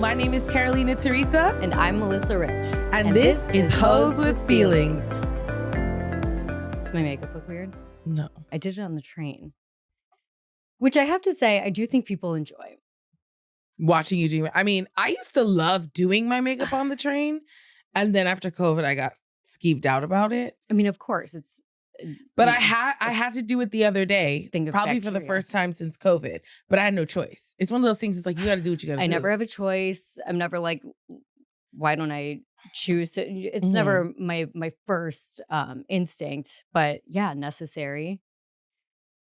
My name is Carolina Teresa. And I'm Melissa Rich. And this is Hoes with Feelings. Does my makeup look weird? No. I did it on the train. Which I have to say, I do think people enjoy. Watching you do it. I mean, I used to love doing my makeup on the train. And then after COVID, I got skeeved out about it. I mean, of course, it's... But I had to do it the other day, probably for the bacteria. first time since COVID. But I had no choice. It's one of those things. It's like you got to do what you got to do. I never have a choice. I'm never like, why don't I choose to? It's never my first instinct, but yeah, necessary.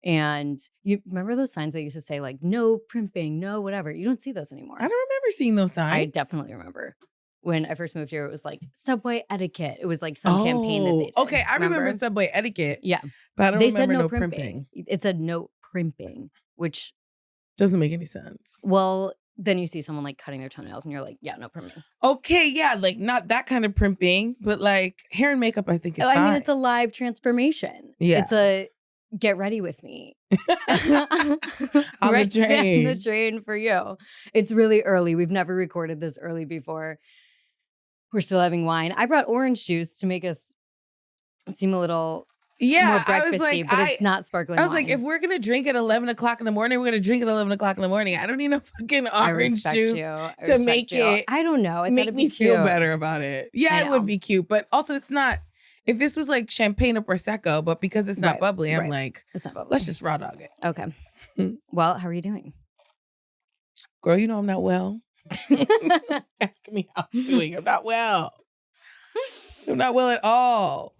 And you remember those signs that used to say like no primping, no whatever. You don't see those anymore. I don't remember seeing those signs. I definitely remember. When I first moved here, it was like Subway etiquette. It was like some campaign that they did. Okay, I remember Subway etiquette. Yeah. But I don't they remember said no primping. It said no primping, which doesn't make any sense. Well, then you see someone like cutting their toenails and you're like, yeah, no primping. Okay, yeah, like not that kind of primping, but like hair and makeup, I think is fine. I mean, it's a live transformation. Yeah. It's a get ready with me. On the train. On the train for you. It's really early. We've never recorded this early before. We're still having wine. I brought orange juice to make us seem a little more breakfasty, but it's not sparkling wine. I was like, if we're going to drink at 11 o'clock in the morning, we're going to drink at 11 o'clock in the morning. I don't need no fucking orange juice to make it. I don't know. Make me feel better about it. Yeah, it would be cute. But also it's not, if this was like champagne or Prosecco, but because it's not bubbly, I'm like, it's not bubbly. Let's just raw dog it. Okay. Well, how are you doing? Girl, you know I'm not well. Asking me how I'm doing. I'm not well. I'm not well at all.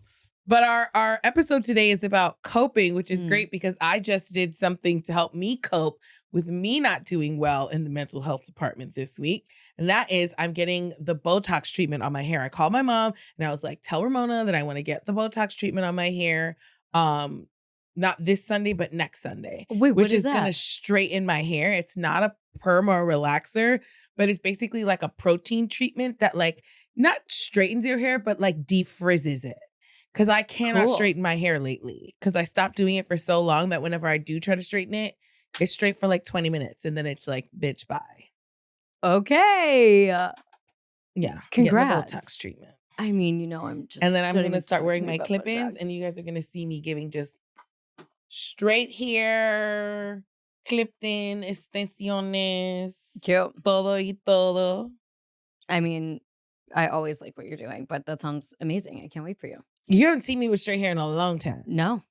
But our episode today is about coping, which is great because I just did something to help me cope with me not doing well in the mental health department this week. And that is I'm getting the Botox treatment on my hair. I called my mom and I was like, tell Ramona that I want to get the Botox treatment on my hair. Not this Sunday, but next Sunday. Wait, which is that? Going to straighten my hair. It's not a perm or a relaxer, but it's basically like a protein treatment that like not straightens your hair, but like defrizzes it. Because I cannot straighten my hair lately. Because I stopped doing it for so long that whenever I do try to straighten it, it's straight for like 20 minutes. And then it's like, bitch, bye. Okay. Yeah. Congrats. Getting the Botox treatment. I mean, you know, I'm just... And then I'm going to start wearing my clip-ins. And you guys are going to see me giving just straight hair, clipped in, extensiones. Cute. Todo y todo. I mean, I always like what you're doing, but that sounds amazing. I can't wait for you. You haven't seen me with straight hair in a long time. No.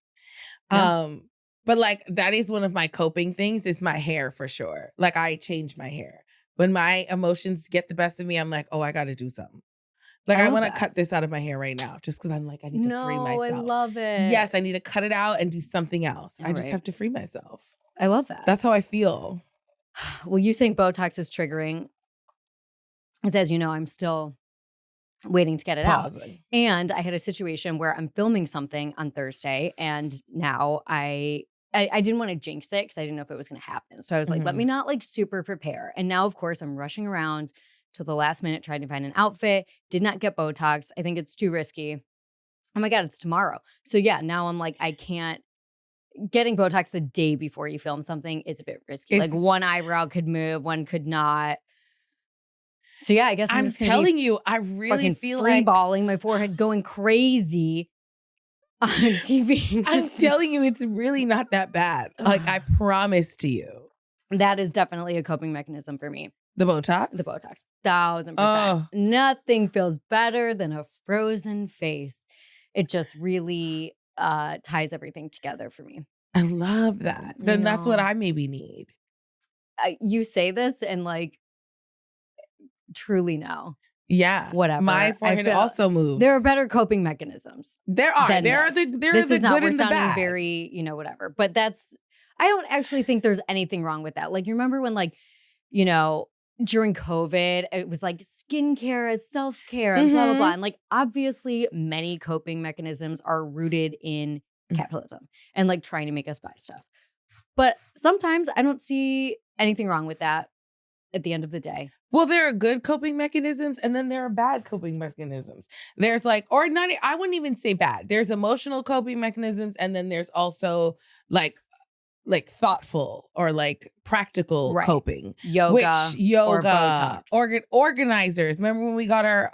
But like that is one of my coping things is my hair for sure. Like I change my hair. When my emotions get the best of me, I'm like, oh, I got to do something. Like I want to cut this out of my hair right now just because I'm like, I need to free myself. No, I love it. Yes, I need to cut it out and do something else. I just have to free myself. I love that. That's how I feel. Well, you saying Botox is triggering. As you know, I'm still waiting to get it out. And I had a situation where I'm filming something on Thursday and now I didn't want to jinx it because I didn't know if it was going to happen. So I was like, let me not like super prepare. And now, of course, I'm rushing around till the last minute trying to find an outfit. Did not get Botox. I think it's too risky. Oh my God, it's tomorrow. So yeah, now I'm like, I can't. Getting Botox the day before you film something is a bit risky. Like one eyebrow could move, one could not. So yeah, I guess I'm just telling you, I really feel like freeballing my forehead, going crazy on TV. I'm telling you, it's really not that bad. Like I promise to you. That is definitely a coping mechanism for me. The Botox? The Botox. 1,000%. Nothing feels better than a frozen face. It just really ties everything together for me. I love that. Then that's what I maybe need. You say this and like, truly no. Yeah. Whatever. My forehead also moves. There are better coping mechanisms. There are. There are the good and the bad. Very, whatever. But I don't actually think there's anything wrong with that. Like, you remember when like, during COVID, it was like skincare as self-care and blah, blah, blah. And like, obviously many coping mechanisms are rooted in capitalism and like trying to make us buy stuff. But sometimes I don't see anything wrong with that at the end of the day. Well, there are good coping mechanisms and then there are bad coping mechanisms. There's like, or not, I wouldn't even say bad. There's emotional coping mechanisms and then there's also like like thoughtful or like practical Right. coping. Yoga, Which or yoga, Botox. organizers. Remember when we got our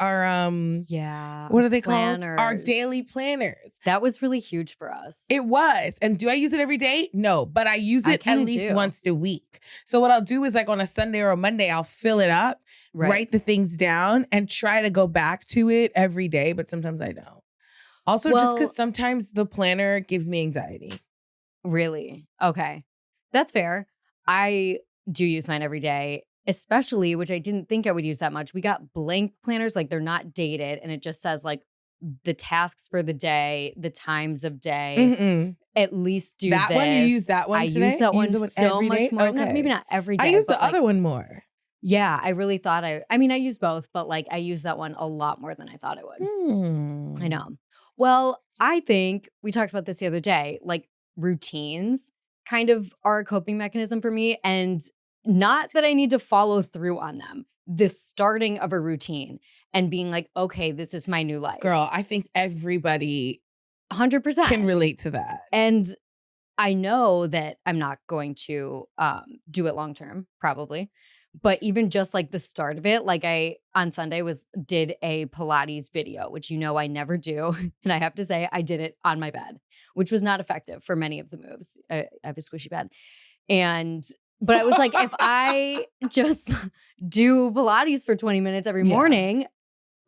Yeah. what are they called? Our planners. daily planners. That was really huge for us. It was. And do I use it every day? No, but I use I it at kinda least do. once a week. So what I'll do is like on a Sunday or a Monday, I'll fill it up, write the things down, and try to go back to it every day. But sometimes I don't. Also, just because sometimes the planner gives me anxiety. Really? Okay. That's fair. I do use mine every day, especially, which I didn't think I would use that much. We got blank planners, like they're not dated, and it just says like the tasks for the day, the times of day. At least do that this. one. You use that one today? I use that You one use so every much day? more. Okay. Maybe not every day. I use the but, like, other one more. Yeah, I really thought I mean, I use both, but like I use that one a lot more than I thought I would. I know. Well, I think we talked about this the other day, like routines kind of are a coping mechanism for me. And not that I need to follow through on them. The starting of a routine and being like, okay, this is my new life. Girl, I think everybody 100% can relate to that. And I know that I'm not going to do it long term, probably. But even just like the start of it, like I on Sunday did a Pilates video, which I never do. And I have to say I did it on my bed, which was not effective for many of the moves. I have a squishy bed. But I was like, if I just do Pilates for 20 minutes every morning,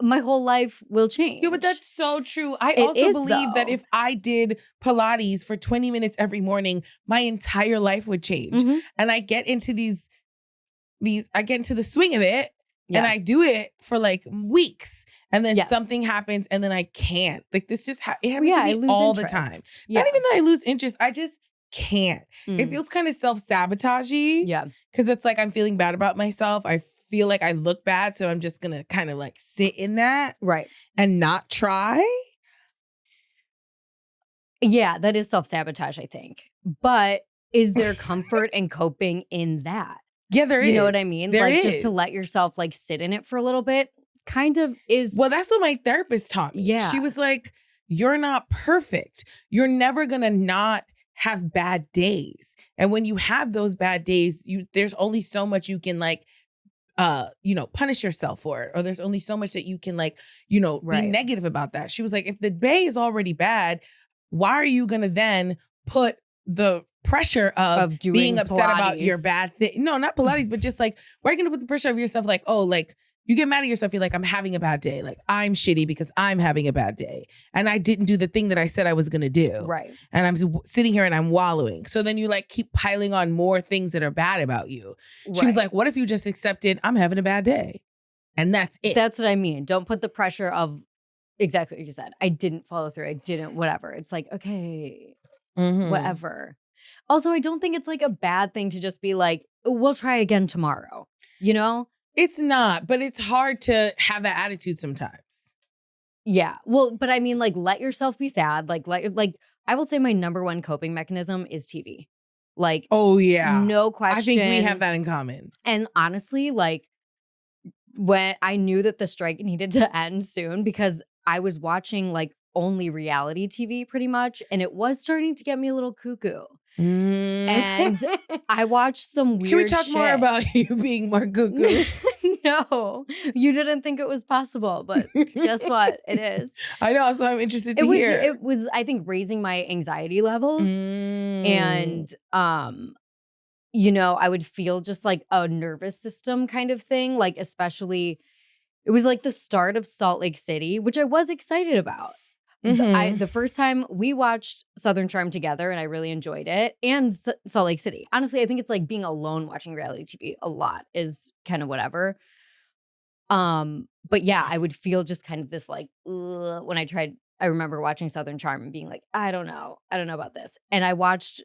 my whole life will change. Yeah, but that's so true. I also believe that if I did Pilates for 20 minutes every morning, my entire life would change. And I get into I get into the swing of it and I do it for like weeks. And then something happens and then I can't. Like this just it happens to me all the time. Not even that I lose interest. I just can't. It feels kind of self-sabotagey. Yeah. Because it's like I'm feeling bad about myself. I feel like I look bad. So I'm just going to kind of like sit in that. Right. And not try. Yeah, that is self-sabotage, I think. But is there comfort and coping in that? Yeah, there is. You know what I mean? There like is. Just to let yourself like sit in it for a little bit kind of is. Well, that's what my therapist taught me. Yeah. She was like, you're not perfect. You're never going to not have bad days. And when you have those bad days, there's only so much you can like, punish yourself for it. Or there's only so much that you can like, be negative about that. She was like, if the day is already bad, why are you going to then put the pressure of being upset Pilates. about your bad thing? No, not Pilates, but just like, why are you going to put the pressure of yourself? Like, oh, like you get mad at yourself. You're like, I'm having a bad day. Like I'm shitty because I'm having a bad day. And I didn't do the thing that I said I was going to do. Right. And I'm sitting here and I'm wallowing. So then you like keep piling on more things that are bad about you. Right. She was like, what if you just accepted I'm having a bad day? And that's it. That's what I mean. Don't put the pressure of exactly what you said. I didn't follow through. I didn't, whatever. It's like, okay, whatever. Also, I don't think it's like a bad thing to just be like, we'll try again tomorrow. It's not, but it's hard to have that attitude sometimes. Yeah. Well, but I mean, like, let yourself be sad. Like I will say my number one coping mechanism is TV. Like, oh yeah, no question. I think we have that in common. And honestly, like, when I knew that the strike needed to end soon because I was watching like only reality TV pretty much, and it was starting to get me a little cuckoo. And I watched some weird shit. Can we talk more about you being more cuckoo? No, you didn't think it was possible, but guess what? It is. I know, so I'm interested to hear. It was, I think, raising my anxiety levels. And, I would feel just like a nervous system kind of thing. Like, especially, it was like the start of Salt Lake City, which I was excited about. The first time we watched Southern Charm together and I really enjoyed it, and Salt Lake City. Honestly, I think it's like being alone watching reality TV a lot is kind of whatever. But yeah, I would feel just kind of this like when I remember watching Southern Charm and being like, I don't know about this. And I watched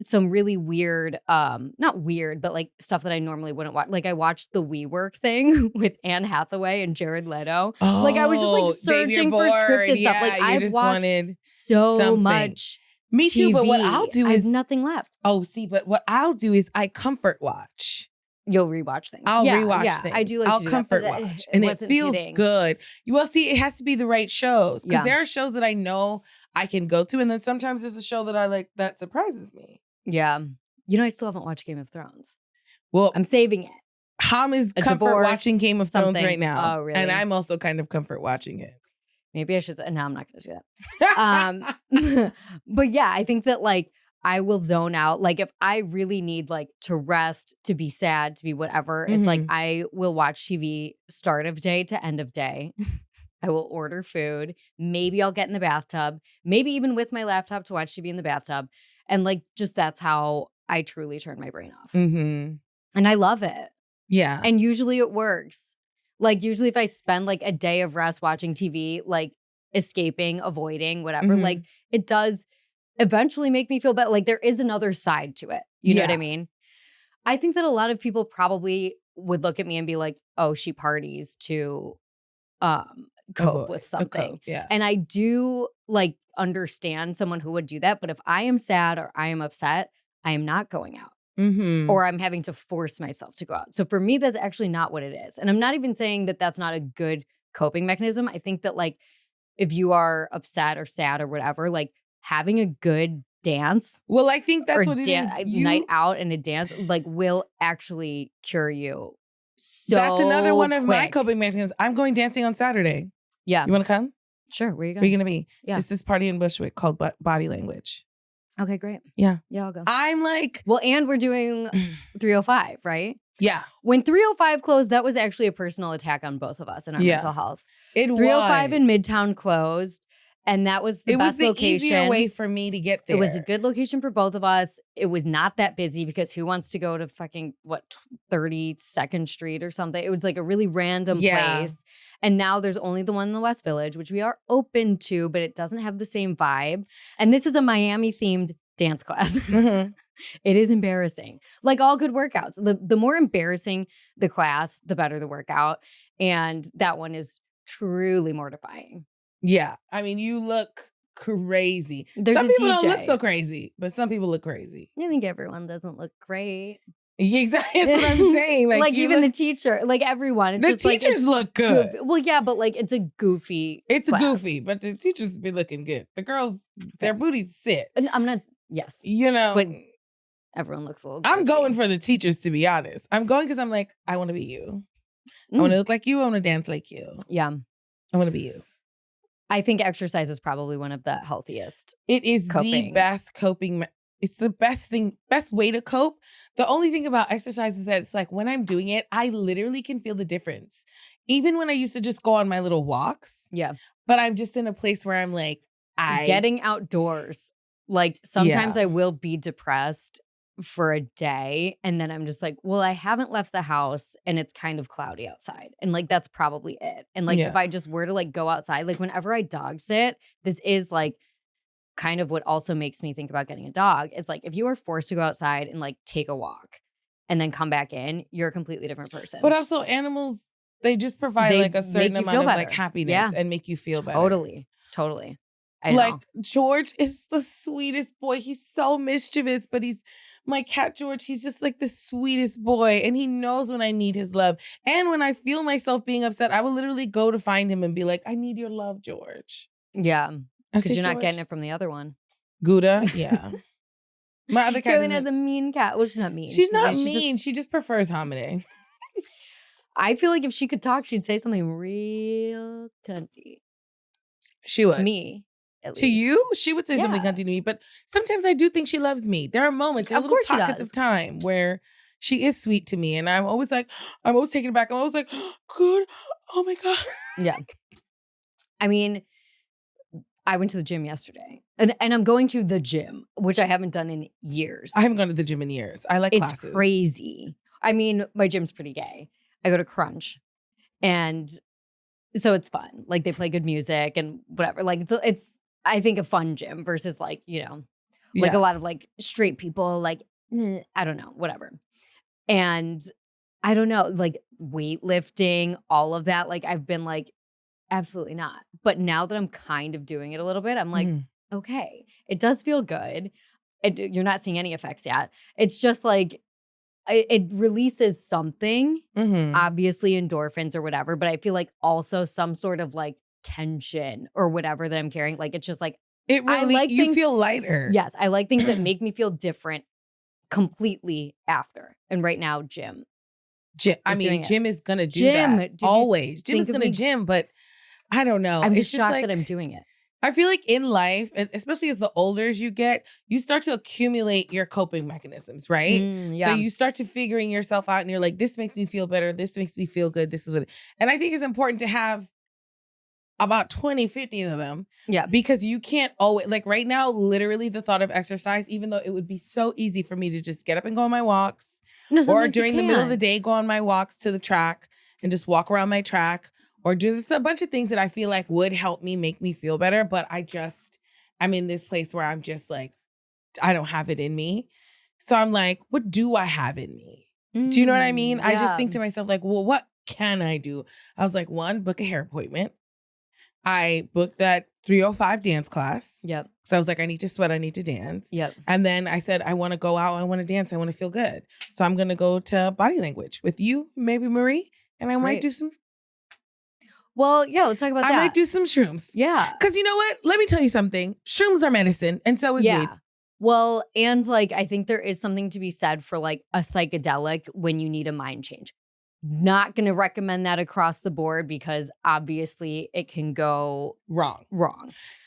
some really weird, not weird, but like stuff that I normally wouldn't watch. Like I watched the WeWork thing with Anne Hathaway and Jared Leto. Oh, like I was just like searching for scripted stuff. Like I've watched so much. Me too, TV. but what I'll do is I have nothing left. Oh, see, but what I'll do is I comfort watch. You'll rewatch things. I'll rewatch things. I do like I'll to do comfort that, watch. And it feels good. Well, see, it has to be the right shows. Because there are shows that I know I can go to. And then sometimes there's a show that I like that surprises me. Yeah. You know, I still haven't watched Game of Thrones. Well, I'm saving it. Ham is A comfort divorce, watching Game of Thrones something. right now. Oh, really? And I'm also kind of comfort watching it. Maybe I should. No, I'm not going to do that. But yeah, I think that like I will zone out. Like if I really need like to rest, to be sad, to be whatever, it's like I will watch TV start of day to end of day. I will order food. Maybe I'll get in the bathtub. Maybe even with my laptop to watch TV in the bathtub. And like just that's how I truly turn my brain off. Mm-hmm. And I love it. Yeah. And usually it works. Like usually if I spend like a day of rest watching TV, like escaping, avoiding, whatever, like it does eventually make me feel better. Like there is another side to it. You know what I mean? I think that a lot of people probably would look at me and be like, oh, she parties to cope with something. Yeah. And I do like understand someone who would do that. But if I am sad or I am upset, I am not going out. Or I'm having to force myself to go out. So for me, that's actually not what it is. And I'm not even saying that that's not a good coping mechanism. I think that like if you are upset or sad or whatever, like having a good dance. Well, I think that's what it is. Night out and a dance like will actually cure you. So that's another one of my quick. coping mechanisms. I'm going dancing on Saturday. Yeah. You want to come? Sure. Where are you going? Where are you going to be? Yeah. It's this party in Bushwick called Body Language. Okay, great. Yeah. Yeah, I'll go. I'm like... Well, and we're doing 305, right? Yeah. When 305 closed, that was actually a personal attack on both of us and our mental health. It 305 was. in Midtown closed, and that was the best location. It was the easier way for me to get there. It was a good location for both of us. It was not that busy because who wants to go to fucking, 32nd Street or something? It was like a really random place. And now there's only the one in the West Village, which we are open to, but it doesn't have the same vibe. And this is a Miami-themed dance class. It is embarrassing. Like all good workouts. The more embarrassing the class, the better the workout. And that one is truly mortifying. Yeah. I mean, you look crazy. There's some a people DJ. don't look so crazy, but some people look crazy. I think everyone doesn't look great. Yeah, exactly. That's what I'm saying. Like even the teacher, like everyone. It's the just teachers like, look good. Goofy. Well, yeah, but like it's a goofy class. Goofy, but the teachers be looking good. The girls, their booties sit. And I'm not, yes. You know. But everyone looks a little goofy. I'm going for the teachers, to be honest. I'm going because I'm like, I want to be you. I want to look like you. I want to dance like you. Yeah. I want to be you. I think exercise is probably one of the healthiest. It is the best coping. It's the best way to cope. The only thing about exercise is that it's like when I'm doing it, I literally can feel the difference. Even when I used to just go on my little walks. Yeah. But I'm just in a place where I'm like, getting outdoors. Like sometimes I will be depressed for a day and then I'm just like, well, I haven't left the house and it's kind of cloudy outside. And like, that's probably it. And like, if I just were to like go outside, like whenever I dog sit, this is like kind of what also makes me think about getting a dog is like, if you are forced to go outside and like take a walk and then come back in, you're a completely different person. But also animals, they just provide like a certain amount of like happiness and make you feel better. Totally. Like George is the sweetest boy. He's so mischievous, but my cat George, he's just like the sweetest boy. And he knows when I need his love. And when I feel myself being upset, I will literally go to find him and be like, I need your love, George. Yeah. Because you're not getting it from the other one. Gouda? Yeah. My other cat has a mean cat. Well, she's not mean. She's not mean. She just prefers hominy. I feel like if she could talk, she'd say something real cunty. She would. To me. To you, she would say something cunty to me, but sometimes I do think she loves me. There are moments, there are little pockets of time where she is sweet to me, and I'm always taken aback. I'm always like, good, oh my God. Yeah. I mean, I went to the gym yesterday, and I'm going to the gym, which I haven't done in years. I haven't gone to the gym in years. I like classes. It's crazy. I mean, my gym's pretty gay. I go to Crunch, and so it's fun. Like they play good music and whatever. Like it's I think a fun gym versus like, like a lot of like straight people, like, I don't know, whatever. And I don't know, like weightlifting, all of that. Like I've been like, absolutely not. But now that I'm kind of doing it a little bit, I'm like, okay, it does feel good. You're not seeing any effects yet. It's just like, it releases something, obviously endorphins or whatever, but I feel like also some sort of like tension or whatever that I'm carrying. Like, it's just like, you feel lighter. Yes. I like things that make me feel different completely after. And right now, Jim. Jim is gonna do that always. Jim is gonna gym, but I don't know. I'm just shocked that I'm doing it. I feel like in life, especially as the older you get, you start to accumulate your coping mechanisms, right? Yeah. So you start to figuring yourself out and you're like, this makes me feel better. This makes me feel good. This is what, and I think it's important to have about 20, 50 of them. Yeah. Because you can't always, like right now, literally the thought of exercise, even though it would be so easy for me to just get up and go on my walks, or during the middle of the day, go on my walks to the track and just walk around my track, or do just a bunch of things that I feel like would help me make me feel better. But I'm in this place where I'm just like, I don't have it in me. So I'm like, what do I have in me? Do you know what I mean? Yeah. I just think to myself like, well, what can I do? I was like, one, book a hair appointment. I booked that 305 dance class. Yep. So I was like, I need to sweat. I need to dance. Yep. And then I said, I want to go out. I want to dance. I want to feel good. So I'm going to go to body language with you, maybe Marie. And I might do some. Well, yeah, let's talk about that. I might do some shrooms. Yeah. Because you know what? Let me tell you something. Shrooms are medicine. And so is weed. Well, and like, I think there is something to be said for like a psychedelic when you need a mind change. Not going to recommend that across the board because obviously it can go wrong.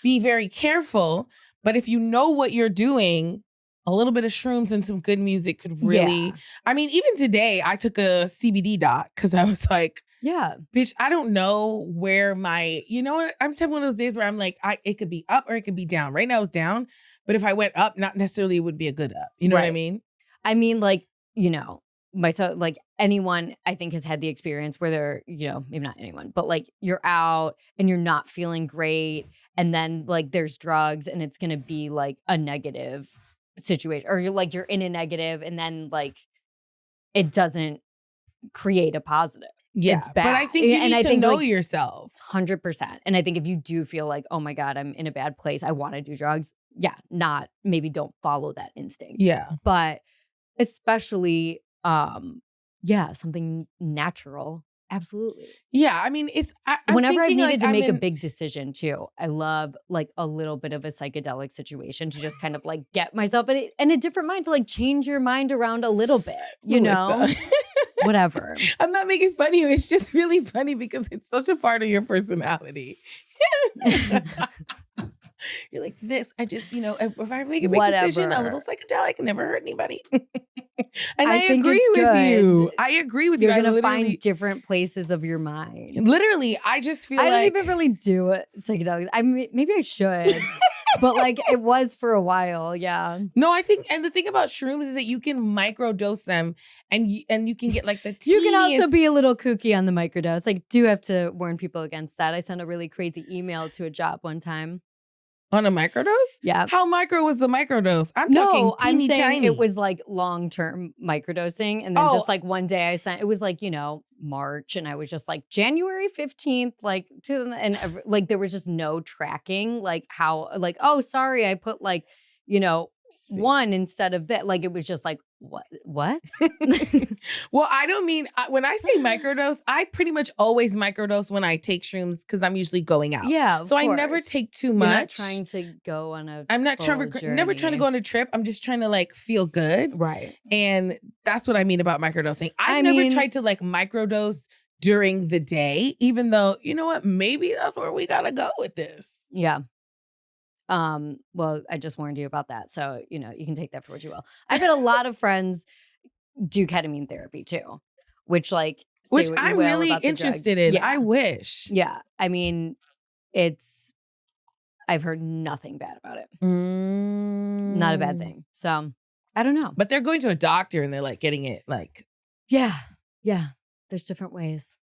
Be very careful. But if you know what you're doing, a little bit of shrooms and some good music could really, I mean, even today I took a CBD dot because I was like, bitch, I don't know where you know what? I'm just having one of those days where I'm like, it could be up or it could be down. Right now it's down. But if I went up, not necessarily it would be a good up. You know what I mean? I mean, like, you know, myself, like anyone I think has had the experience where they're, you know, maybe not anyone, but like you're out and you're not feeling great. And then like there's drugs and it's going to be like a negative situation, or you're in a negative and then like it doesn't create a positive. Yeah. It's bad. But I think you need to know yourself. 100%. And I think if you do feel like, oh my God, I'm in a bad place, I want to do drugs. Yeah. Maybe don't follow that instinct. Yeah. But especially, something natural. Absolutely. Yeah. I mean, whenever I've needed to make a big decision too, I love like a little bit of a psychedelic situation to just kind of like get myself in a different mind, to like change your mind around a little bit, you know? Whatever. I'm not making fun of you. It's just really funny because it's such a part of your personality. You're like, this, I just, you know, if I make a big decision, a little psychedelic never hurt anybody. And I agree with you. I agree with you. You're going to find different places of your mind. Literally, I just feel I don't even really do it psychedelics. Maybe I should. But like it was for a while, yeah. No, I think, and the thing about shrooms is that you can microdose them, and you can get like the teeniest. You can also be a little kooky on the microdose. I do have to warn people against that. I sent a really crazy email to a job one time. On a microdose? Yeah. How micro was the microdose? I'm talking teeny tiny. It was like long-term microdosing. And then just like one day it was like, you know, March. And I was just like January 15th, like, and like there was just no tracking, like how, like, oh, sorry, I put like, you know, one instead of that. Like it was just like, what? Well, I don't mean, when I say microdose, I pretty much always microdose when I take shrooms because I'm usually going out. Yeah, so I never take too much. You're not trying to go on a I'm not never trying to go on a trip. I'm just trying to like feel good. Right. And that's what I mean about microdosing. I've never tried to like microdose during the day, even though, you know what, maybe that's where we gotta go with this. Yeah. Well, I just warned you about that. So, you know, you can take that for what you will. I've had a lot of friends do ketamine therapy too, which I'm really interested in. Yeah. I wish. Yeah. I mean, I've heard nothing bad about it. Not a bad thing. So I don't know. But they're going to a doctor and they're like getting it like. Yeah. Yeah. There's different ways.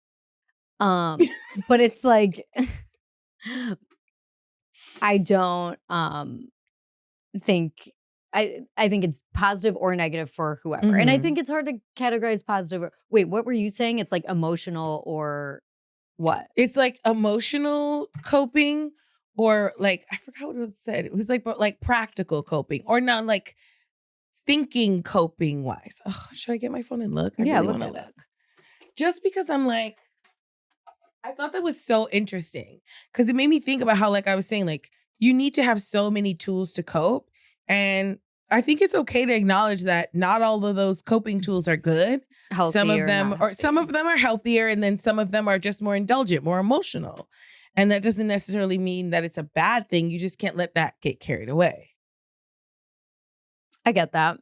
But it's like, I don't think I think it's positive or negative for whoever. Mm-hmm. And I think it's hard to categorize positive. Wait, what were you saying? It's like emotional or what? It's like emotional coping or like, I forgot what it was said. It was like, but like practical coping or not like thinking coping wise. Oh, should I get my phone and look? I really want to look. Just because I'm like, I thought that was so interesting because it made me think about how, like I was saying, like you need to have so many tools to cope. And I think it's okay to acknowledge that not all of those coping tools are good. Some of them are healthier, and then some of them are just more indulgent, more emotional. And that doesn't necessarily mean that it's a bad thing. You just can't let that get carried away. I get that.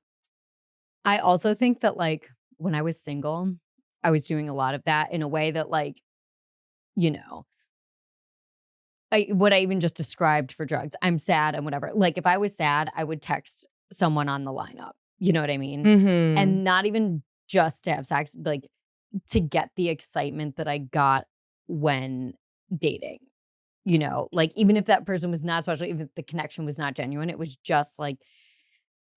I also think that like when I was single, I was doing a lot of that in a way that like, you know, what I even just described for drugs. I'm sad and whatever. Like if I was sad, I would text someone on the lineup. You know what I mean? Mm-hmm. And not even just to have sex, like to get the excitement that I got when dating. You know, like even if that person was not special, even if the connection was not genuine, it was just like,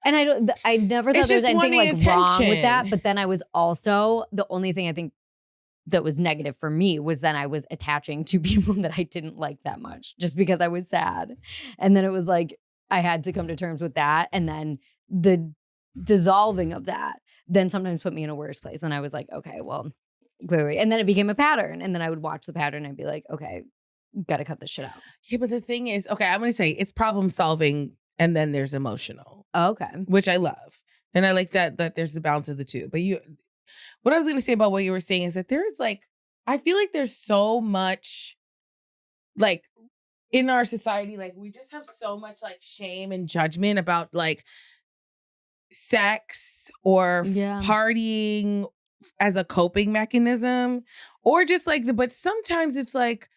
and I never thought there was anything like wrong with that. But then I was also, the only thing I think that was negative for me was then I was attaching to people that I didn't like that much just because I was sad. And then it was like, I had to come to terms with that. And then the dissolving of that then sometimes put me in a worse place. Then I was like, okay, well, clearly. And then it became a pattern. And then I would watch the pattern and I'd be like, okay, got to cut this shit out. Yeah, but the thing is, okay, I'm going to say it's problem solving and then there's emotional. Okay. Which I love. And I like that there's a balance of the two. But what I was going to say about what you were saying is that there is like, I feel like there's so much like in our society, like we just have so much like shame and judgment about like sex or partying as a coping mechanism or just like but sometimes it's like,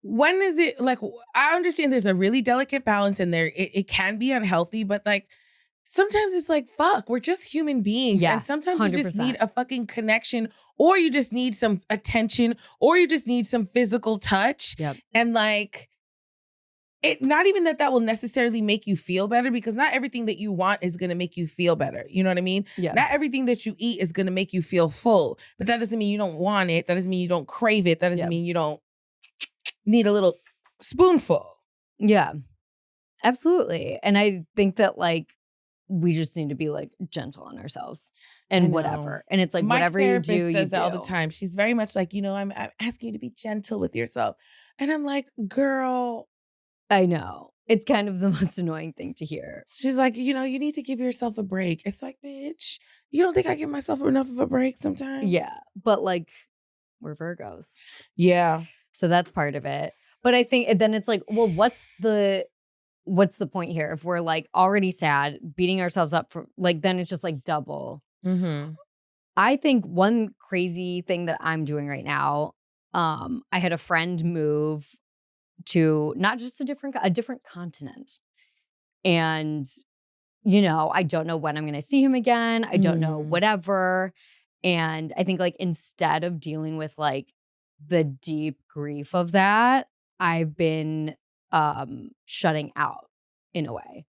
when is it like, I understand there's a really delicate balance in there. It can be unhealthy, but like sometimes it's like, fuck, we're just human beings. Yeah, and sometimes 100%. You just need a fucking connection, or you just need some attention, or you just need some physical touch. Yep. And like, it not even that will necessarily make you feel better, because not everything that you want is going to make you feel better. You know what I mean? Yeah. Not everything that you eat is going to make you feel full, but that doesn't mean you don't want it. That doesn't mean you don't crave it. That doesn't mean you don't need a little spoonful. Yeah, absolutely. And I think that like we just need to be like gentle on ourselves and whatever. And it's like whatever you do, you says do. That all the time. She's very much like, I'm asking you to be gentle with yourself. And I'm like, girl. I know. It's kind of the most annoying thing to hear. She's like, you need to give yourself a break. It's like, bitch, you don't think I give myself enough of a break sometimes? Yeah. But like, we're Virgos. Yeah. So that's part of it. But I think then it's like, well, what's the point here? If we're like already sad, beating ourselves up for like, then it's just like double. Mm-hmm. I think one crazy thing that I'm doing right now, I had a friend move to not just a different continent. And, I don't know when I'm going to see him again. I don't know whatever. And I think like instead of dealing with like the deep grief of that, I've been shutting out in a way.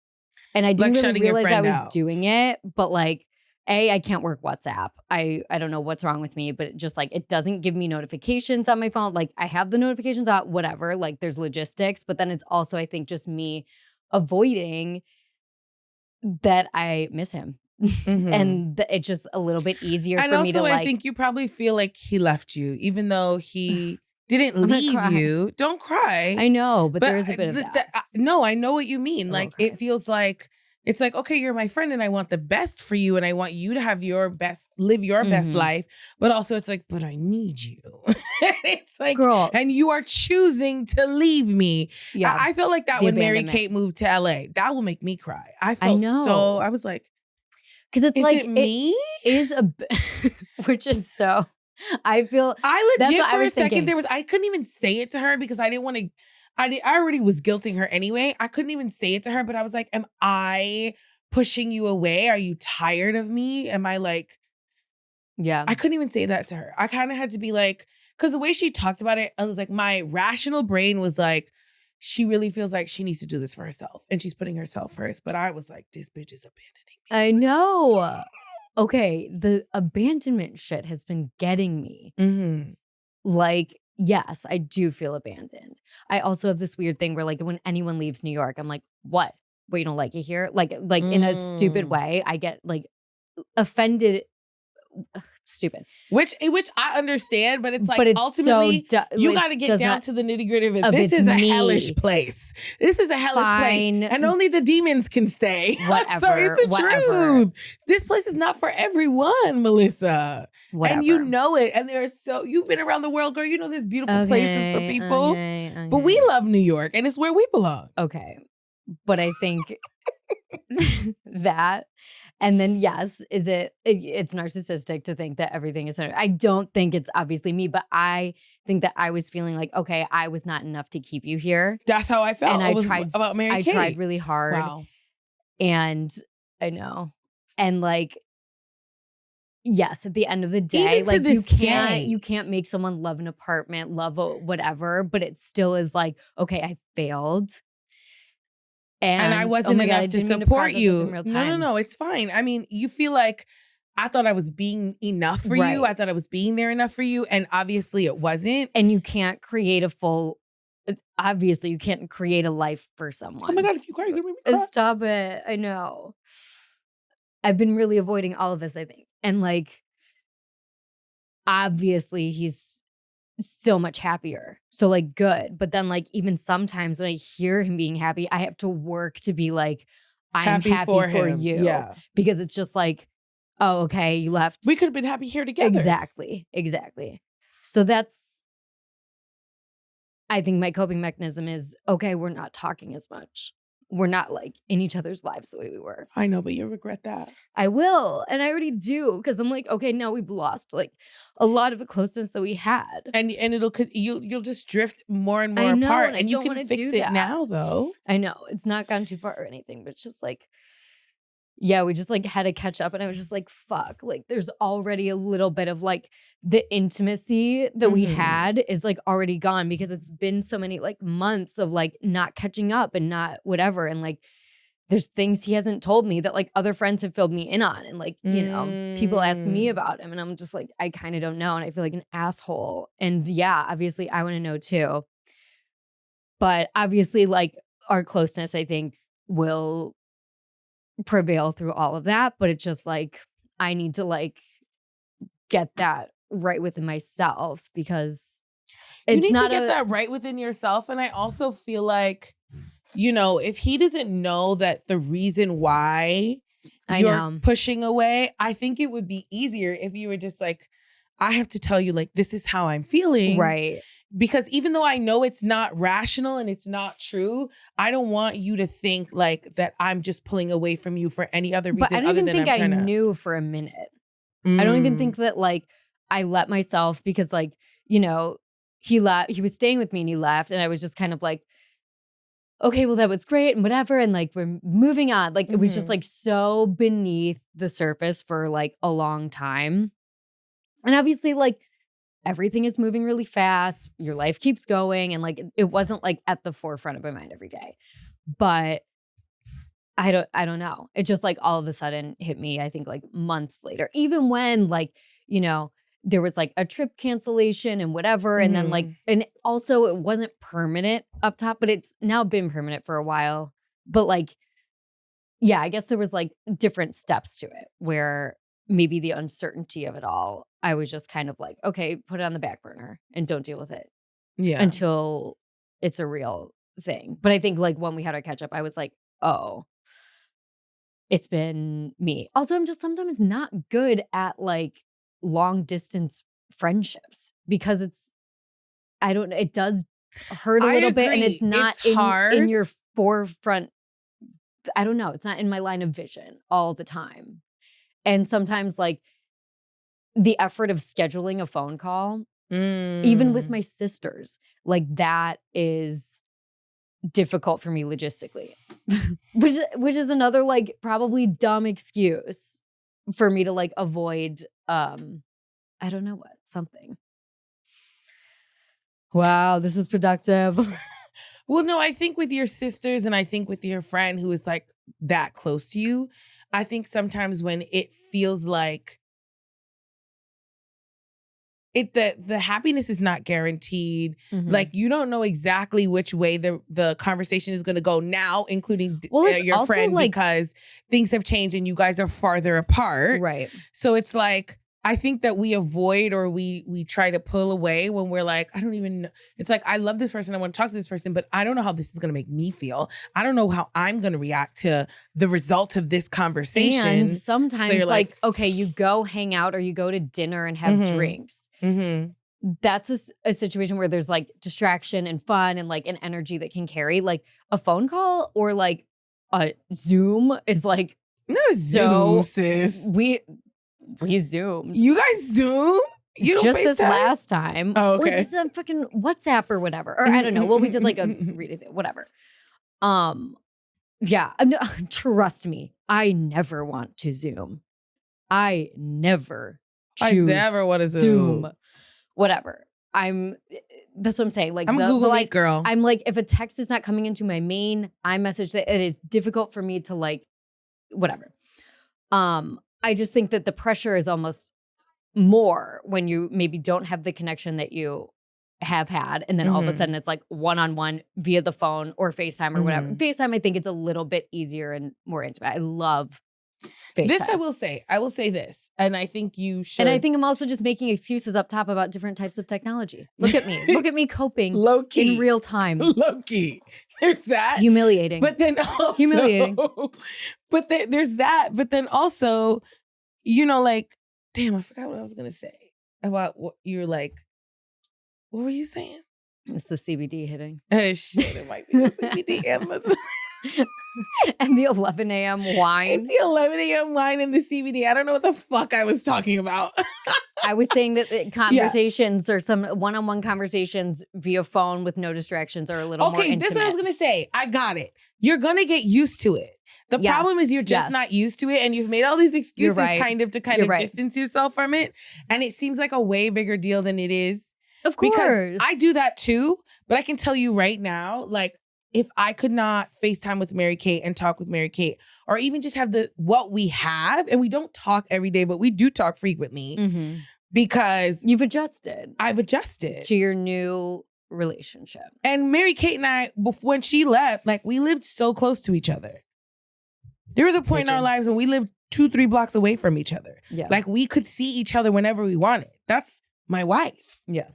And I didn't really realize I was doing it, but like, I can't work WhatsApp. I don't know what's wrong with me, but it just like, it doesn't give me notifications on my phone. Like I have the notifications on, whatever, like there's logistics, but then it's also, I think, just me avoiding that I miss him. Mm-hmm. And it's just a little bit easier for me to like. I think you probably feel like he left you, even though he didn't leave you. Don't cry. I know, but there is a bit of that. No, I know what you mean. Like it feels like, it's like, okay, you're my friend and I want the best for you and I want you to have your best, live your best life. But also it's like, but I need you. It's like, girl, and you are choosing to leave me. Yeah. I felt like that when Mary-Kate moved to LA. That will make me cry. I was like, because it's like, me? It is which is so, I legit for a second, I couldn't even say it to her because I didn't want to, I already was guilting her anyway. I couldn't even say it to her, but I was like, am I pushing you away? Are you tired of me? Am I like, yeah. I couldn't even say that to her. I kind of had to be like, because the way she talked about it, I was like, my rational brain was like, she really feels like she needs to do this for herself and she's putting herself first. But I was like, this bitch is abandoning me. I know. Okay, the abandonment shit has been getting me. Mm-hmm. Like, yes, I do feel abandoned. I also have this weird thing where like when anyone leaves New York, I'm like, what? Well, you don't like it here? Like in a stupid way, I get like offended stupid. Which I understand, but it's like, but it's ultimately, so you got to get down to the nitty gritty of it. This is a hellish place. This is a hellish place. And only the demons can stay. Whatever. Sorry, it's the truth. This place is not for everyone, Melissa. Whatever. And you know it. And you've been around the world, girl. You know there's beautiful places for people. Okay. But we love New York and it's where we belong. Okay. But I think that, and then yes, it's narcissistic to think that everything is, I don't think it's obviously me, but I think that I was feeling like, okay, I was not enough to keep you here. That's how I felt. And I tried about Mary Kate. I tried really hard. Wow. And I know. And like, yes, at the end of the day, even like you can't make someone love an apartment, love whatever, but it still is like, okay, I failed. And I wasn't enough to support you. No, it's fine. I mean, you feel like I thought I was being enough for you. I thought I was being there enough for you. And obviously it wasn't. And you can't create obviously you can't create a life for someone. Oh my God, if you cry, you're going to make me cry. Stop it. I know. I've been really avoiding all of this, I think. And like, obviously he's so much happier. So like good. But then like even sometimes when I hear him being happy, I have to work to be like, I'm happy for you. Yeah. Because it's just like, oh, okay, you left. We could have been happy here together. Exactly. So that's, I think my coping mechanism is, okay, we're not talking as much. We're not like in each other's lives the way we were. I know, but you'll regret that. I will. And I already do. Because I'm like, okay, now we've lost like a lot of the closeness that we had. And you'll just drift more and more apart. And you can fix it now though. I know. It's not gone too far or anything, but it's just like, yeah, we just like had to catch up. And I was just like, fuck, like there's already a little bit of like the intimacy that we had is like already gone because it's been so many like months of like not catching up and not whatever. And like, there's things he hasn't told me that like other friends have filled me in on. And like, you know, people ask me about him and I'm just like, I kind of don't know. And I feel like an asshole. And yeah, obviously I want to know too. But obviously like our closeness, I think will prevail through all of that, but it's just like I need to like get that right within myself because it's you need to get that right within yourself. And I also feel like, you know, if he doesn't know that the reason why you're pushing away, I think it would be easier if you were just like, I have to tell you, like, this is how I'm feeling. Right. Because even though I know it's not rational and it's not true, I don't want you to think like that I'm just pulling away from you for any other reason. But I don't even think I knew for a minute. I don't even think that like I let myself because like, you know, he was staying with me and he left and I was just kind of like, okay, well that was great and whatever. And like, we're moving on. Like it was just like so beneath the surface for like a long time. And obviously like, everything is moving really fast. Your life keeps going. And like, it wasn't like at the forefront of my mind every day, but I don't know. It just like all of a sudden hit me, I think like months later, even when like, you know, there was like a trip cancellation and whatever. And then like, and also it wasn't permanent up top, but it's now been permanent for a while. But like, yeah, I guess there was like different steps to it where maybe the uncertainty of it all, I was just kind of like, okay, put it on the back burner and don't deal with it. Yeah. Until it's a real thing. But I think like when we had our catch up, I was like, oh, it's been me. Also, I'm just sometimes not good at like long distance friendships because it does hurt a little bit and it's not in your forefront. I don't know. It's not in my line of vision all the time. And sometimes like the effort of scheduling a phone call, even with my sisters, like that is difficult for me logistically, which is another like probably dumb excuse for me to like avoid, I don't know what, something. Wow, this is productive. Well, no, I think with your sisters and I think with your friend who is like that close to you, I think sometimes when it feels like the happiness is not guaranteed, like you don't know exactly which way the conversation is going to go now, including your friend, like, because things have changed and you guys are farther apart. Right. So it's like, I think that we avoid or we try to pull away when we're like, I don't even know. It's like, I love this person. I want to talk to this person, but I don't know how this is going to make me feel. I don't know how I'm going to react to the result of this conversation. And sometimes so like, okay, you go hang out or you go to dinner and have drinks. That's a situation where there's like distraction and fun and like an energy that can carry. Like a phone call or like a Zoom is like, no, Zoom, sis. We Zoomed. You guys Zoom? You don't just FaceTime? This last time. Oh, okay. Or just on fucking WhatsApp or whatever. Or I don't know. Well, we did like a whatever. Yeah. Trust me. I never want to Zoom. I never want to Zoom. Whatever. That's what I'm saying. Like I'm a Google Meet girl. I'm like, if a text is not coming into my main iMessage, it is difficult for me to like, whatever. I just think that the pressure is almost more when you maybe don't have the connection that you have had. And then all of a sudden it's like one-on-one via the phone or FaceTime or whatever. FaceTime, I think it's a little bit easier and more intimate. I love FaceTime. This I will say this. And I think you should. And I think I'm also just making excuses up top about different types of technology. Look at me. Look at me coping low-key. In real time. Low-key. There's that. Humiliating. But then also. Humiliating. But there's that. But then also, you know, like, damn, I forgot what I was going to say about what you're like. What were you saying? It's the CBD hitting. Oh, shit. It might be the CBD. And the 11 a.m. wine. It's the 11 a.m. wine and the CBD. I don't know what the fuck I was talking about. I was saying that conversations or some one-on-one conversations via phone with no distractions are a little more intimate. Okay, this is what I was going to say. I got it. You're going to get used to it. The problem is you're just not used to it and you've made all these excuses kind of distance yourself from it. And it seems like a way bigger deal than it is. Of course. Because I do that too. But I can tell you right now, like, if I could not FaceTime with Mary Kate and talk with Mary Kate, or even just have what we have, and we don't talk every day, but we do talk frequently because you've adjusted. I've adjusted to your new relationship. And Mary Kate and I, when she left, like, we lived so close to each other. There was a point in our lives when we lived 2-3 blocks away from each other. Yeah. Like, we could see each other whenever we wanted. That's my wife. Yeah.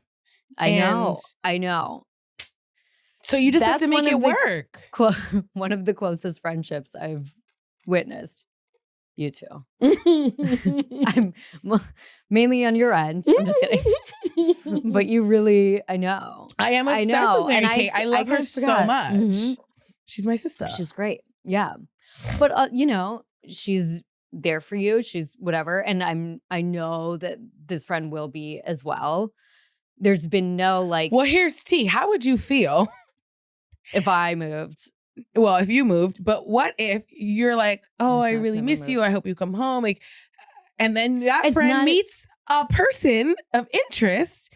I know. So you just have to make it work. One of the closest friendships I've witnessed. You two. I'm mainly on your end. I'm just kidding. But you really, I know. I am obsessed with Mary Kate. I love her so much. She's my sister. She's great. Yeah. But, you know, she's there for you. She's whatever. And I know that this friend will be as well. There's been no like. Well, here's T. How would you feel if I moved? Well, if you moved, but what if you're like, oh, I really miss you. I hope you come home. Like, and then that friend meets a person of interest,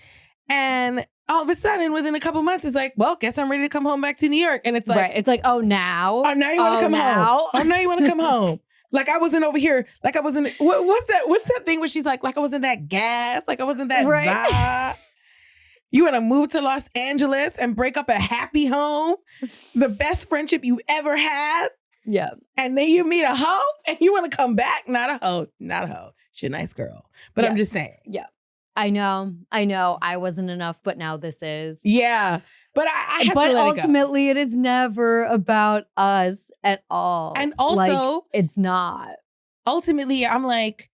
and all of a sudden, within a couple months, it's like, well, guess I'm ready to come home back to New York. And it's like, right. It's like, oh, now? Oh, now you want to come home. Oh, now you want to come home. Like, I wasn't over here. Like, I wasn't. What's that thing where she's like I wasn't that gas. Like, I wasn't that vibe. You want to move to Los Angeles and break up a happy home? The best friendship you ever had? Yeah. And then you meet a hoe and you want to come back? Not a hoe. Not a hoe. She's a nice girl. But I'm just saying. Yeah. I know. I wasn't enough, but now this is. Yeah. But I have to let ultimately, it is never about us at all. And also, like, it's not. Ultimately, I'm like,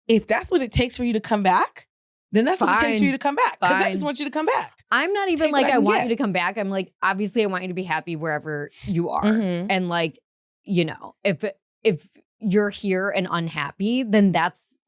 if that's what it takes for you to come back, then that's what it takes for you to come back. Because I just want you to come back. I'm not even like, I want you to come back. I'm like, obviously, I want you to be happy wherever you are. And like, you know, if you're here and unhappy, then that's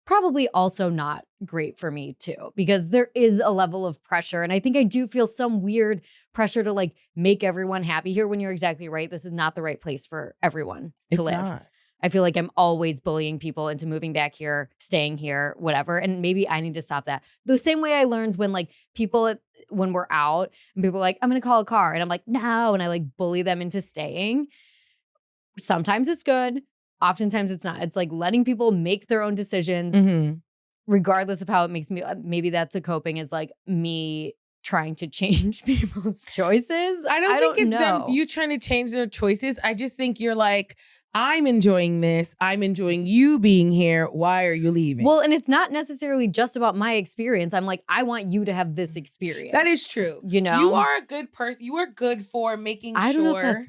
probably also not great for me too. Because there is a level of pressure. And I think I do feel some weird pressure to like make everyone happy here when you're exactly right. This is not the right place for everyone to live. Not. I feel like I'm always bullying people into moving back here, staying here, whatever. And maybe I need to stop that. The same way I learned when like people, when we're out and people are like, I'm going to call a car. And I'm like, no. And I like bully them into staying. Sometimes it's good. Oftentimes it's not. It's like letting people make their own decisions, regardless of how it makes me. Maybe that's a coping is like me trying to change people's choices. I don't think it's them you trying to change their choices. I just think you're like, I'm enjoying this. I'm enjoying you being here. Why are you leaving? Well, and it's not necessarily just about my experience. I'm like, I want you to have this experience. That is true. You know? You are a good person. You are good for making sure. I don't know if that's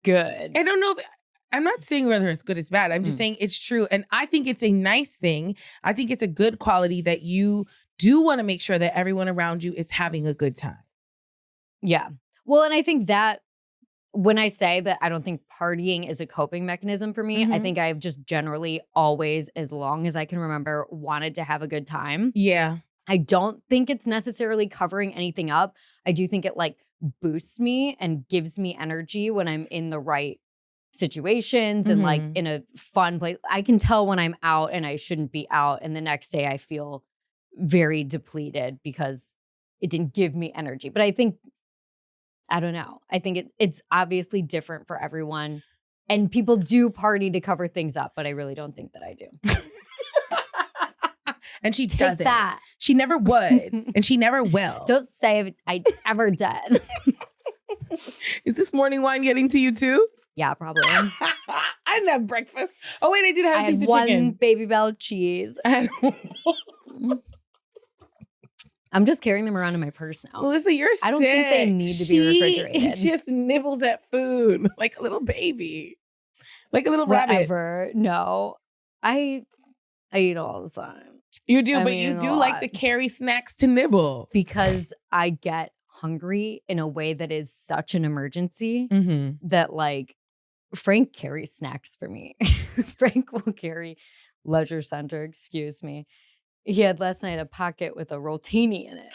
good. I don't know if, I'm not saying whether it's good or bad. I'm just saying it's true. And I think it's a nice thing. I think it's a good quality that you do want to make sure that everyone around you is having a good time. Yeah. Well, and I think that when I say that I don't think partying is a coping mechanism for me, I think I've just generally always, as long as I can remember, wanted to have a good time. Yeah. I don't think it's necessarily covering anything up. I do think it like boosts me and gives me energy when I'm in the right situations and like in a fun place. I can tell when I'm out and I shouldn't be out. And the next day I feel very depleted because it didn't give me energy. But I think, I don't know. I think it's obviously different for everyone. And people do party to cover things up, but I really don't think that I do. And she Take doesn't. that. She never would. And she never will. Don't say I ever did. Is this morning wine getting to you too? Yeah, probably. I didn't have breakfast. Oh, wait, I did have a piece of one chicken. Baby Bell cheese. I'm just carrying them around in my purse now. Melissa, you're sick. I don't think they need to be refrigerated. She just nibbles at food like a little baby. Like a little Whatever. rabbit. No. I eat all the time. You do, I but mean, you a do like lot. to carry snacks to nibble. Because I get hungry in a way that is such an emergency that like Frank carries snacks for me. Frank will carry Leisure Center, excuse me. He had last night a pocket with a Rotini in it.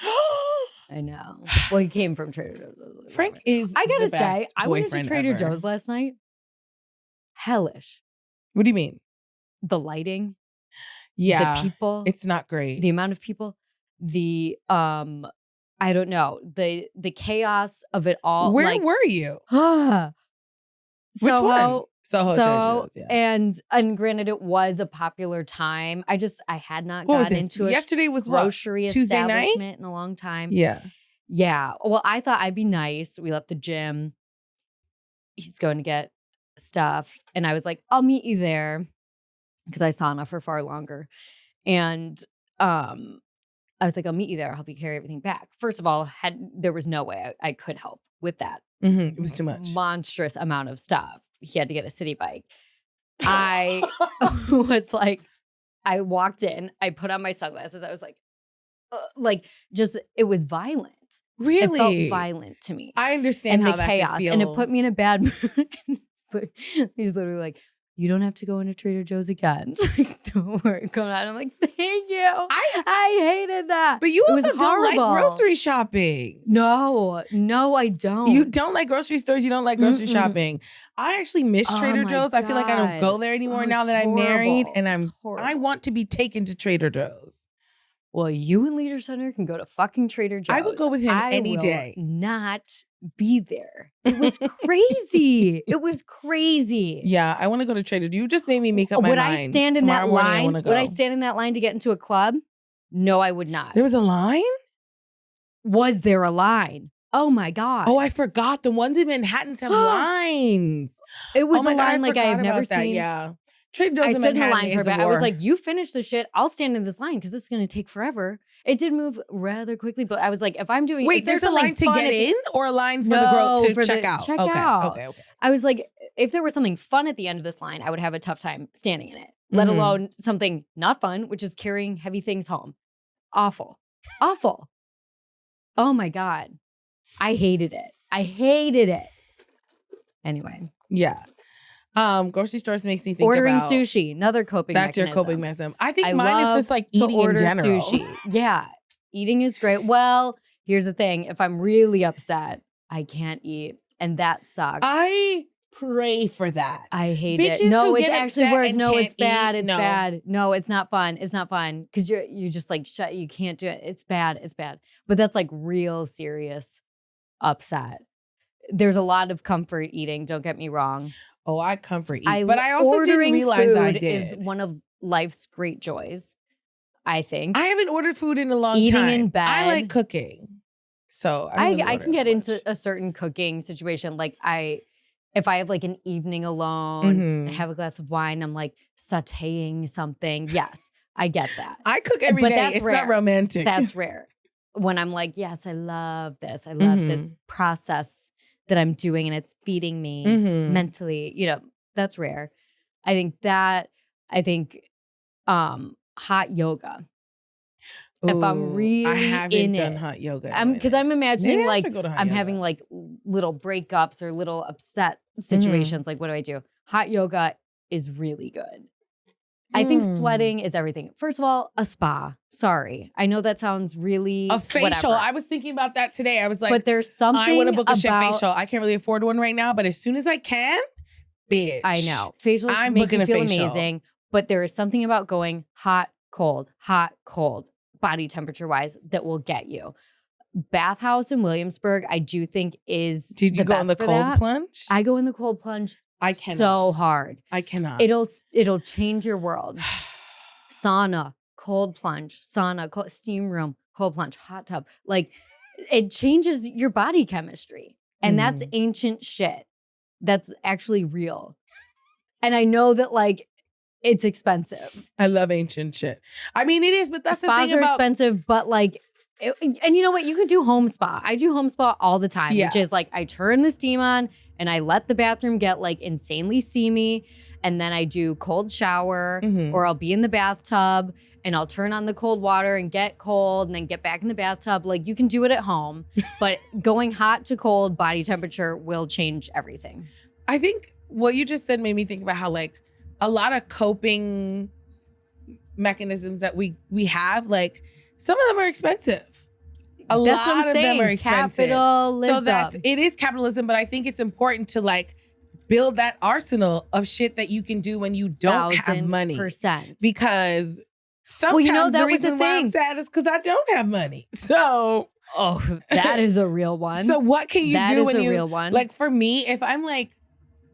I know. Well, he came from Trader Joe's. Frank is I gotta the best say, I went to boyfriend Trader ever. Joe's last night. Hellish. What do you mean? The lighting, Yeah. the people, It's not great. the amount of people, the I don't know, the chaos of it all. Where like, were you? Which Which one? Soho, Trader Joe's, yeah. and granted, it was a popular time. I had not What was gotten this? into a Yesterday was what? grocery Tuesday night? establishment in a long time. Yeah. Yeah. Well, I thought I'd be nice. We left the gym. He's going to get stuff. And I was like, I'll meet you there. Because I saw enough for far longer. And I was like, I'll meet you there. I'll help you carry everything back. First of all, there was no way I could help with that. It was too much. Monstrous amount of stuff. He had to get a city bike. I was like, I walked in. I put on my sunglasses. I was like, just, it was violent. Really? It felt violent to me. I understand and how the that chaos. could feel. And it put me in a bad mood. He's literally like, you don't have to go into Trader Joe's again. Like, don't worry, come on. I'm like, thank you. I hated that. But you It was also don't like horrible. grocery shopping. No, I don't. You don't like grocery stores. You don't like grocery shopping. I actually miss Oh Trader my Joe's. I feel like I don't God. go there anymore Oh, now it's that I'm married, horrible. and It's horrible. I want to be taken to Trader Joe's. Well, you and Leisure Center can go to fucking Trader Joe's. I would go with him any will day. Not be there. It was crazy. It was crazy. Yeah, I want to go to Trader. You just made me make up my Would mind. I stand in that Tomorrow morning, I line? wanna go. Would I stand in that line to get into a club? No, I would not. There was a line? Was there a line? Oh my God. Oh, I forgot. The ones in Manhattan have lines. It was Oh my a God, line like forgot I've never about that. seen. Yeah. Trader Joe's I in stood in the Manhattan line for a is bit. a I was war. like, you finish the shit. I'll stand in this line because this is going to take forever. It did move rather quickly, but I was like, if I'm doing Wait, if there's there's a line to fun get at the- in or a line for No, the for check the out? check Okay, out. okay. I was like, if there was something fun at the end of this line, I would have a tough time standing in it, let alone something not fun, which is carrying heavy things home. Awful. Awful. Oh my God. I hated it. Anyway. Yeah. Grocery stores makes me think Ordering about sushi, another coping that's mechanism. your coping mechanism. I think I mine is love just like to eating in order general. Sushi. Yeah. Eating is great. Well, here's the thing. If I'm really upset, I can't eat. And that sucks. I pray for that. I hate Bitches it. No, who it's get actually upset worse. and No, can't it's bad. eat, It's no. bad. No, it's not fun. It's not fun. Because you just like shut. You can't do it. It's bad. It's bad. But that's like real serious upset. There's a lot of comfort eating. Don't get me wrong. Oh, I comfort eat. But I also didn't ordering realize food I is did. one of life's great joys. I think. I haven't ordered food in a long Eating time. in bed. I like cooking. So I don't really can order get much. into a certain cooking situation. Like if I have like an evening alone, have a glass of wine, I'm like sauteing something. Yes, I get that. I cook every day. It's rare. Not romantic. That's rare. When I'm like, yes, I love this. I love this process that I'm doing and it's feeding me mentally. You know, that's rare. I think hot yoga. Ooh, if I'm really I haven't done hot yoga. Because I'm imagining like I'm having like little breakups or little upset situations. Like, what do I do? Hot yoga is really good. I think sweating is everything. First of all, a spa. Sorry. I know that sounds really a facial. Whatever. I was thinking about that today. I was like, but there's something I want to book a shit facial. I can't really afford one right now, but as soon as I can, bitch. I know. Facials make you feel amazing, but there is something about going hot, cold, body temperature wise that will get you. Bathhouse in Williamsburg, I do think is Did you the go best in the for cold that. plunge? I go in the cold plunge. I cannot. So hard. I cannot. It'll change your world. Sauna, cold plunge, steam room, cold plunge, hot tub. Like it changes your body chemistry. And that's ancient shit. That's actually real. And I know that like it's expensive. I love ancient shit. I mean, it is, but that's Spas the thing are about expensive, but like, and you know what? You can do home spa. I do home spa all the time, which is like I turn the steam on and I let the bathroom get like insanely steamy. And then I do cold shower or I'll be in the bathtub and I'll turn on the cold water and get cold and then get back in the bathtub. Like you can do it at home, but going hot to cold body temperature will change everything. I think what you just said made me think about how like a lot of coping mechanisms that we have, like some of them are expensive. A lot of them are expensive. Capitalism. So it is capitalism, but I think it's important to like build that arsenal of shit that you can do when you don't have money. 1,000%. Because sometimes the reason why I'm sad is because I don't have money. So that is a real one. So what can you do when you real one. Like for me, if I'm like,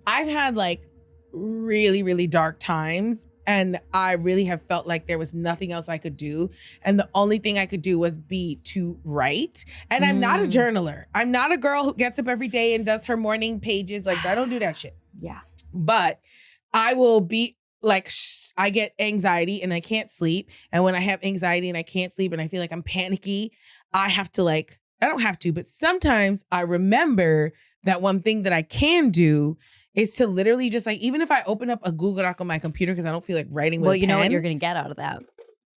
I've had like really, really dark times and I really have felt like there was nothing else I could do. And the only thing I could do was be to write. And I'm not a journaler. I'm not a girl who gets up every day and does her morning pages. Like I don't do that shit. Yeah. But I will be like, I get anxiety and I can't sleep. And when I have anxiety and I can't sleep and I feel like I'm panicky, I have to like, I don't have to, but sometimes I remember that one thing that I can do is to literally just like, even if I open up a Google Doc on my computer because I don't feel like writing with a pen. Well, you know what you're going to get out of that?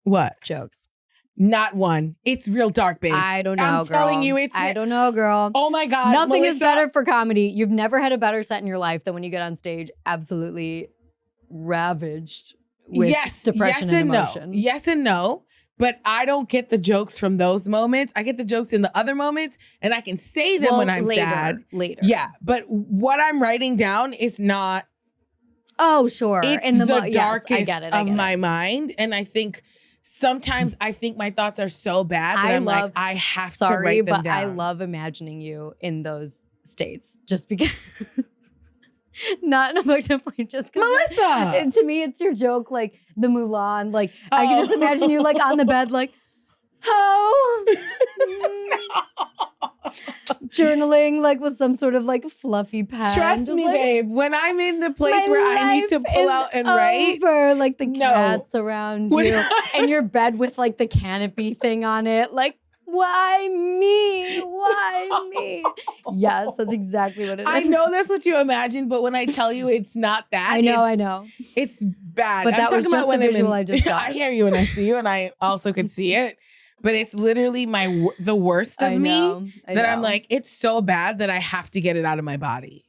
What? Jokes. Not one. It's real dark, babe. I don't know, I'm girl. telling you, I don't know, girl. Oh my God. Nothing Melissa, is better for comedy. You've never had a better set in your life than when you get on stage absolutely ravaged with depression and emotion. No. Yes and no. But I don't get the jokes from those moments. I get the jokes in the other moments and I can say them when I'm sad. Later. Yeah. But what I'm writing down is not. Oh, sure. It's in the darkest yes, I get it. of my mind. And I think sometimes I think my thoughts are so bad that like, I have to write them down. I love imagining you in those states just because. Not in a emotional point, just Melissa. To me, it's your joke, like the Mulan. Like I can just imagine you like on the bed, like, journaling, like with some sort of like fluffy pen. Trust just me, like, babe. When I'm in the place where I need to pull out and write, like the cats around you, and your bed with like the canopy thing on it, like. Why me? Why me? Yes, that's exactly what it is. I know that's what you imagine, but when I tell you it's not that. I know. It's bad. But that was just a visual I just got. I hear you and I see you and I also could see it. But it's literally the worst of me that I'm like, it's so bad that I have to get it out of my body.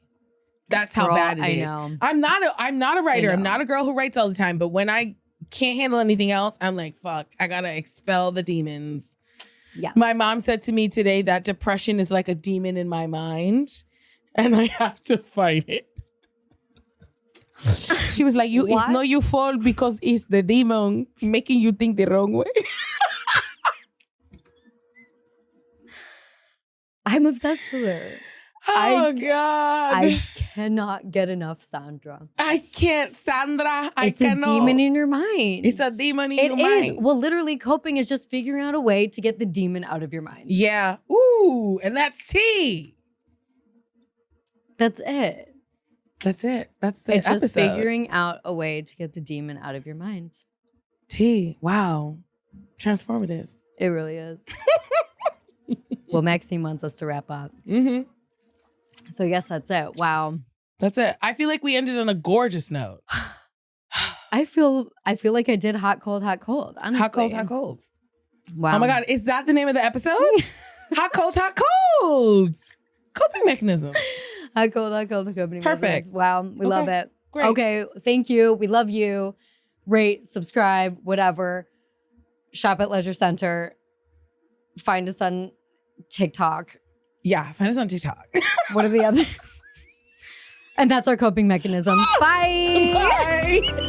That's how bad it is. Know. I'm not a writer. I'm not a girl who writes all the time. But when I can't handle anything else, I'm like, fuck, I gotta expel the demons. Yes. My mom said to me today that depression is like a demon in my mind and I have to fight it. She was like, it's not your fault because it's the demon making you think the wrong way. I'm obsessed with her. Oh, God. I cannot get enough Sandra. I can't, Sandra. It's a demon in your mind. It's a demon in your mind. It is. Well, literally, coping is just figuring out a way to get the demon out of your mind. Yeah. Ooh, and that's tea. That's it. That's it. That's the It's episode. just figuring out a way to get the demon out of your mind. Wow. Transformative. It really is. Well, Maxine wants us to wrap up. Mm-hmm. So I guess that's it. Wow. That's it. I feel like we ended on a gorgeous note. I feel like I did hot, cold, honestly. Hot, cold, hot, cold. Wow. Oh my God. Is that the name of the episode? Hot, cold, hot, cold. Coping mechanism. Hot, cold, coping Perfect. mechanisms. Wow. We love it. Great. Okay. Thank you. We love you. Rate, subscribe, whatever. Shop at Leisure Center. Find us on TikTok. Yeah. Find us on TikTok. What are the other? And that's our coping mechanisms. Bye. Bye.